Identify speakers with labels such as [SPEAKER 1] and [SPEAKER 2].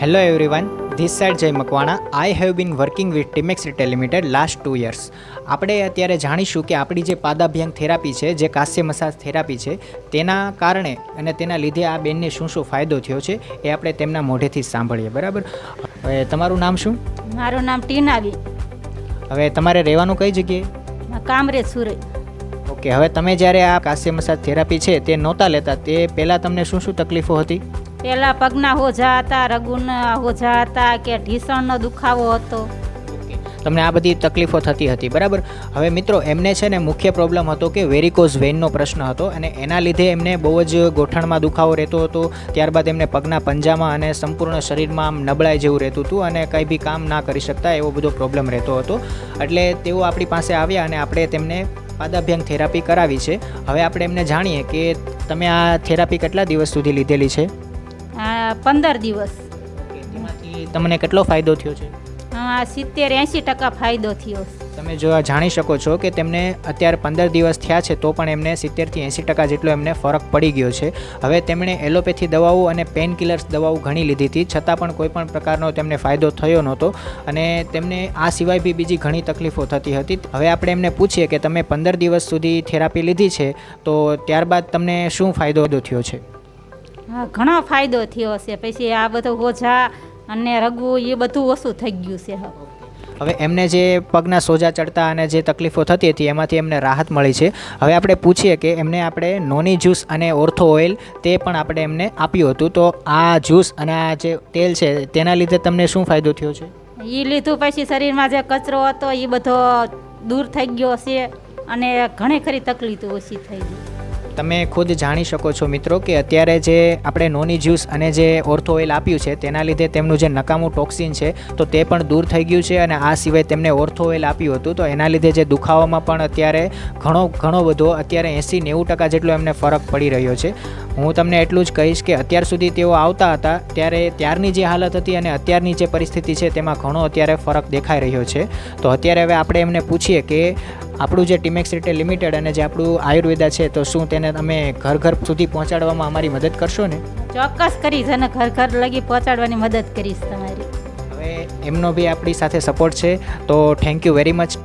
[SPEAKER 1] Hello everyone, this side Jay Makwana. I have been working with Timex Retail Limited last 2 years. આપણે અત્યારે જાણીશું કે આપણી જે પાદાભ્યંગ થેરાપી છે, જે કાસ્ય મસાજ થેરાપી છે, તેના કારણે અને તેના લીધે આ બેનને શું શું ફાયદો થયો છે એ આપણે તેમના મોઢેથી જ સાંભળીએ. બરાબર. હવે તમારું નામ શું?
[SPEAKER 2] મારું નામ ટીનાબી.
[SPEAKER 1] હવે તમારે રહેવાનું કઈ જગ્યાએ?
[SPEAKER 2] કામરેજ સુરત.
[SPEAKER 1] ઓકે. હવે તમે જ્યારે આ કાસ્ય મસાજ થેરાપી છે તે નહોતા લેતા, તે પહેલાં તમને શું શું તકલીફો હતી?
[SPEAKER 2] પહેલાં પગના હોજા હતા, રગુના હોજા હતા, કે ઢીસણનો દુખાવો હતો.
[SPEAKER 1] તમને આ બધી તકલીફો થતી હતી. બરાબર. હવે મિત્રો, એમને છે ને મુખ્ય પ્રોબ્લેમ હતો કે વેરિકોઝ વેઇનનો પ્રશ્ન હતો અને એના લીધે એમને બહુ જ ગોઠણમાં દુખાવો રહેતો હતો. ત્યારબાદ એમને પગના પંજામાં અને સંપૂર્ણ શરીરમાં આમ નબળાઈ જેવું રહેતું હતું અને કંઈ બી કામ ના કરી શકતા, એવો બધો પ્રોબ્લેમ રહેતો હતો. એટલે તેઓ આપણી પાસે આવ્યા અને આપણે તેમને પાદાભ્યંગ થેરાપી કરાવી છે. હવે આપણે એમને જાણીએ કે તમે આ થેરાપી કેટલા દિવસ સુધી લીધેલી છે?
[SPEAKER 2] 15 દિવસ.
[SPEAKER 1] તેમાંથી તમને કેટલો ફાયદો થયો છે?
[SPEAKER 2] 70-80% ફાયદો થયો.
[SPEAKER 1] તમે જો જાણી શકો છો કે તેમને અત્યારે 15 દિવસ થયા છે તો પણ એમને 70-80% જેટલો એમને ફરક પડી ગયો છે. હવે તેમણે એલોપેથી દવાઓ અને પેન કિલર્સ દવાઓ ઘણી લીધી હતી, છતાં પણ કોઈ પણ પ્રકારનો તેમને ફાયદો થયો નહોતો અને તેમને આ સિવાય બી બીજી ઘણી તકલીફો થતી હતી. હવે આપણે એમને પૂછીએ કે તમે 15 દિવસ સુધી થેરાપી લીધી છે તો ત્યારબાદ તમને શું ફાયદો થયો છે?
[SPEAKER 2] હા, ઘણો ફાયદો થયો છે. પછી આ બધું હોજા અને રગવું એ બધું ઓછું થઈ ગયું છે.
[SPEAKER 1] હવે એમને જે પગના સોજા ચડતા અને જે તકલીફો થતી હતી એમાંથી એમને રાહત મળી છે. હવે આપણે પૂછીએ કે એમને આપણે નોની જ્યુસ અને ઓર્થો ઓઇલ તે પણ આપણે એમને આપ્યું હતું, તો આ જ્યુસ અને આ જે તેલ છે તેના લીધે તમને શું ફાયદો થયો છે?
[SPEAKER 2] એ લીધું પછી શરીરમાં જે કચરો હતો એ બધો દૂર થઈ ગયો છે અને ઘણી ખરી તકલીફો ઓછી થઈ ગઈ.
[SPEAKER 1] તમે ખુદ જાણી શકો છો મિત્રો કે અત્યારે જે આપણે નોની જ્યુસ અને જે ઓર્થો ઓઇલ આપ્યું છે તેના લીધે તેમનું જે નકામું ટોક્સિન છે તો તે પણ દૂર થઈ ગયું છે. અને આ સિવાય તેમને ઓર્થો ઓઇલ આપ્યું હતું તો એના લીધે જે દુખાવામાં પણ અત્યારે ઘણો બધો અત્યારે 80-90% જેટલો એમને ફરક પડી રહ્યો છે. હું તમને એટલું જ કહીશ કે અત્યાર સુધી તેઓ આવતા હતા ત્યારે ત્યારની જે હાલત હતી અને અત્યારની જે પરિસ્થિતિ છે તેમાં ઘણો અત્યારે ફરક દેખાઈ રહ્યો છે. તો અત્યારે હવે આપણે એમને પૂછીએ કે આપણું જે ટીમેક્સ રિટેલ લિમિટેડ અને જે આપણું આયુર્વેદા છે તો શું તેને તમે ઘર સુધી પહોંચાડવામાં અમારી મદદ કરશો ને?
[SPEAKER 2] ચોક્કસ કરીશ અને ઘર લગી પહોંચાડવાની મદદ કરીશ તમારી.
[SPEAKER 1] હવે એમનો બી આપણી સાથે સપોર્ટ છે, તો થેન્ક યુ વેરી મચ.